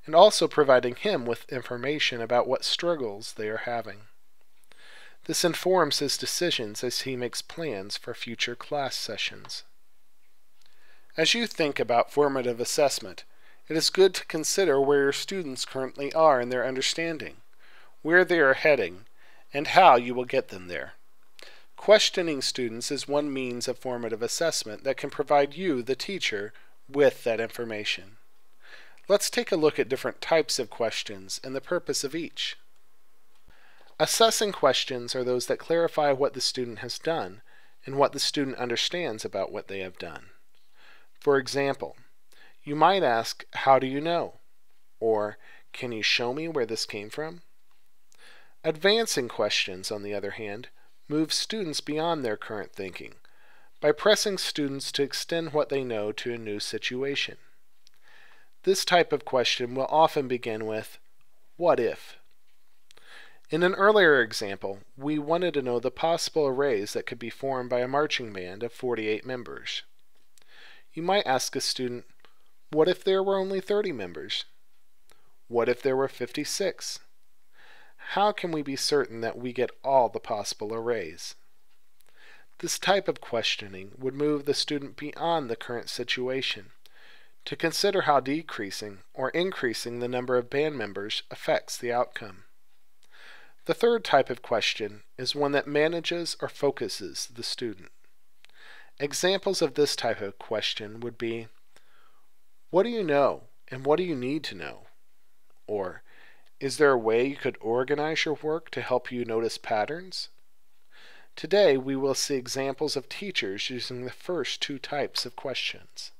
and also providing him with information about what struggles they are having. This informs his decisions as he makes plans for future class sessions. As you think about formative assessment, it is good to consider where your students currently are in their understanding, where they are heading, and how you will get them there. Questioning students is one means of formative assessment that can provide you, the teacher, with that information. Let's take a look at different types of questions and the purpose of each. Assessing questions are those that clarify what the student has done and what the student understands about what they have done. For example, you might ask, "How do you know?" or "Can you show me where this came from?" Advancing questions, on the other hand, move students beyond their current thinking by pressing students to extend what they know to a new situation. This type of question will often begin with, "What if?" In an earlier example, we wanted to know the possible arrays that could be formed by a marching band of 48 members. You might ask a student, "What if there were only 30 members? What if there were 56? How can we be certain that we get all the possible arrays?" This type of questioning would move the student beyond the current situation to consider how decreasing or increasing the number of band members affects the outcome. The third type of question is one that manages or focuses the student. Examples of this type of question would be, "What do you know and what do you need to know?" Or, "Is there a way you could organize your work to help you notice patterns?" Today we will see examples of teachers using the first 2 types of questions.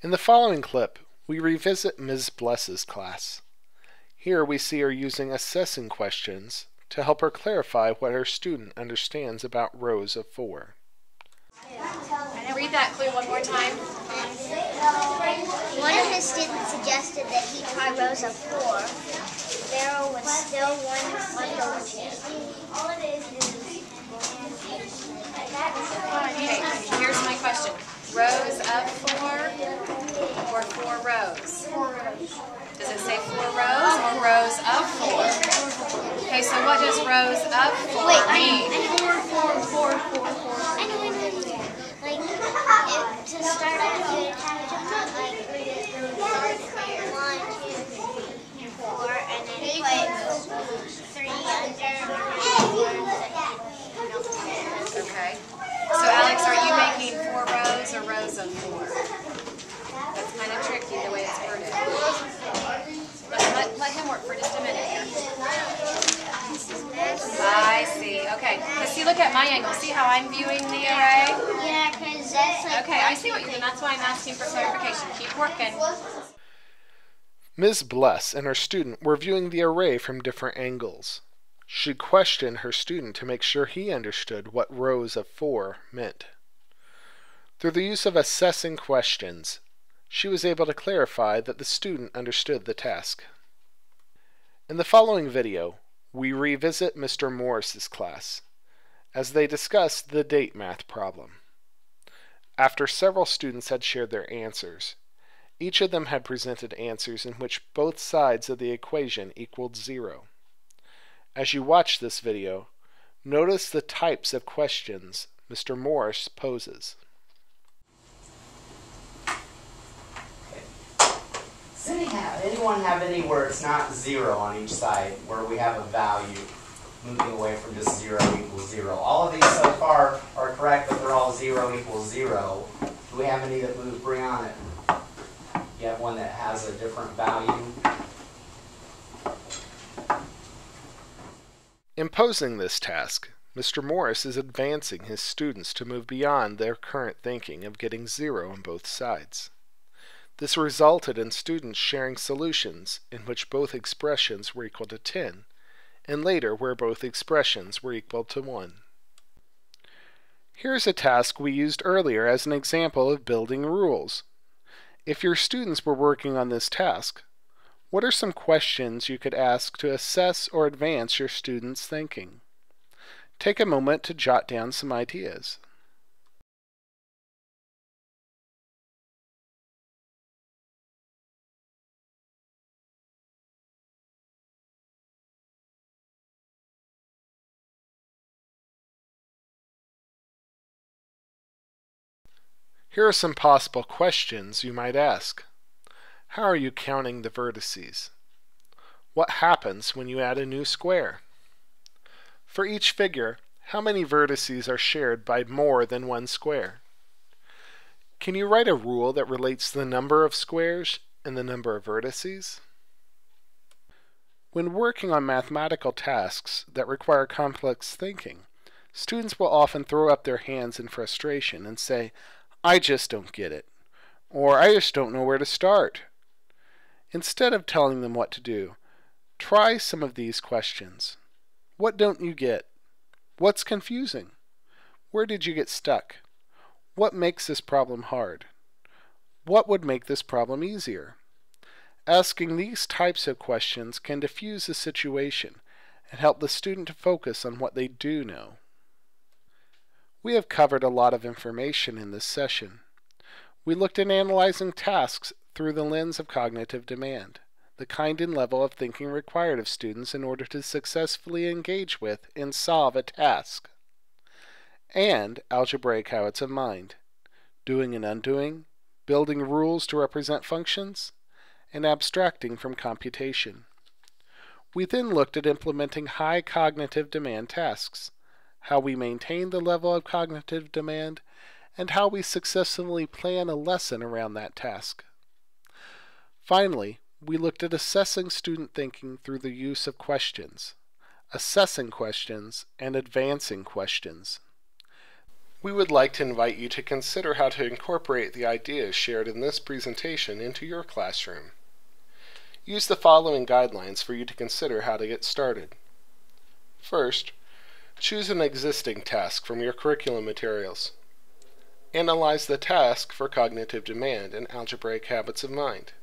In the following clip, we revisit Ms. Bless's class. Here we see her using assessing questions to help her clarify what her student understands about rows of 4. Read that clue one more time. One of his students suggested that he try rows of 4. There was still one left over. Okay, here's my question. Rows of 4 or 4 rows? 4 rows. Does it say 4 rows or rows of 4? Okay, so what does rows of 4 mean? I know. Like, to start off, you would have to put, like, 1, 2, 3, 4, and then put 3 under. Okay. So Alex, are you making 4 rows or rows of 4? That's kind of tricky the way it's worded. Let him work for just a minute here. I see. Okay. Because see, look at my angle. See how I'm viewing the array? Yeah, because that's like... Okay, I see what you're doing. That's why I'm asking for clarification. Keep working. Ms. Bless and her student were viewing the array from different angles. She questioned her student to make sure he understood what rows of 4 meant. Through the use of assessing questions, she was able to clarify that the student understood the task. In the following video, we revisit Mr. Morris's class as they discuss the date math problem. After several students had shared their answers, each of them had presented answers in which both sides of the equation equaled 0. As you watch this video, notice the types of questions Mr. Morris poses. Does anyone have any where it's not 0 on each side, where we have a value moving away from just 0 equals 0? All of these so far are correct, but they're all 0 equals 0. Do we have any that move? Bring on it. You have one that has a different value? In posing this task, Mr. Morris is advancing his students to move beyond their current thinking of getting 0 on both sides. This resulted in students sharing solutions in which both expressions were equal to 10, and later where both expressions were equal to 1. Here's a task we used earlier as an example of building rules. If your students were working on this task, what are some questions you could ask to assess or advance your students' thinking? Take a moment to jot down some ideas. Here are some possible questions you might ask. How are you counting the vertices? What happens when you add a new square? For each figure, how many vertices are shared by more than one square? Can you write a rule that relates the number of squares and the number of vertices? When working on mathematical tasks that require complex thinking, students will often throw up their hands in frustration and say, "I just don't get it," or "I just don't know where to start." Instead of telling them what to do, try some of these questions. What don't you get? What's confusing? Where did you get stuck? What makes this problem hard? What would make this problem easier? Asking these types of questions can diffuse the situation and help the student to focus on what they do know. We have covered a lot of information in this session. We looked at analyzing tasks through the lens of cognitive demand, the kind and level of thinking required of students in order to successfully engage with and solve a task, and algebraic habits of mind, doing and undoing, building rules to represent functions, and abstracting from computation. We then looked at implementing high cognitive demand tasks, how we maintain the level of cognitive demand, and how we successfully plan a lesson around that task. Finally, we looked at assessing student thinking through the use of questions, assessing questions, and advancing questions. We would like to invite you to consider how to incorporate the ideas shared in this presentation into your classroom. Use the following guidelines for you to consider how to get started. First, choose an existing task from your curriculum materials. Analyze the task for cognitive demand and algebraic habits of mind.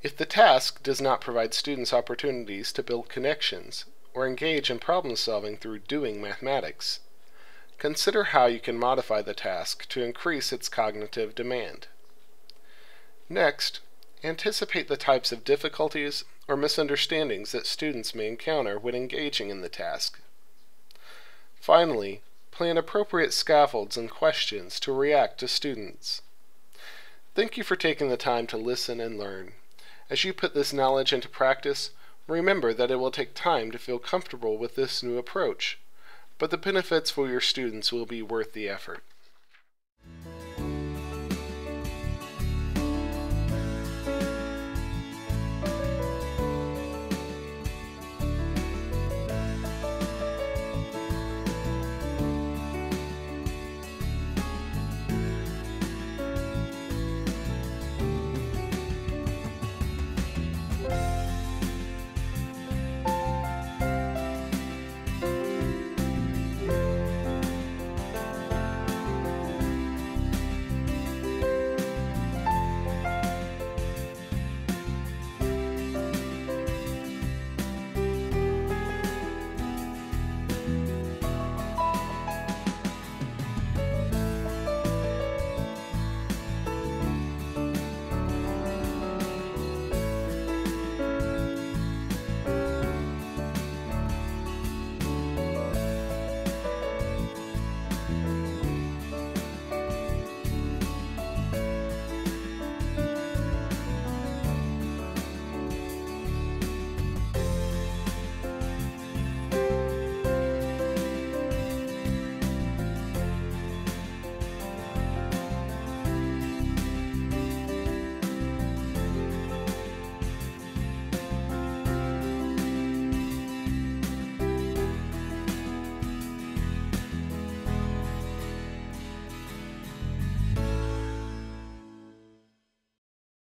If the task does not provide students opportunities to build connections or engage in problem solving through doing mathematics, consider how you can modify the task to increase its cognitive demand. Next, anticipate the types of difficulties or misunderstandings that students may encounter when engaging in the task. Finally, plan appropriate scaffolds and questions to react to students. Thank you for taking the time to listen and learn. As you put this knowledge into practice, remember that it will take time to feel comfortable with this new approach, but the benefits for your students will be worth the effort.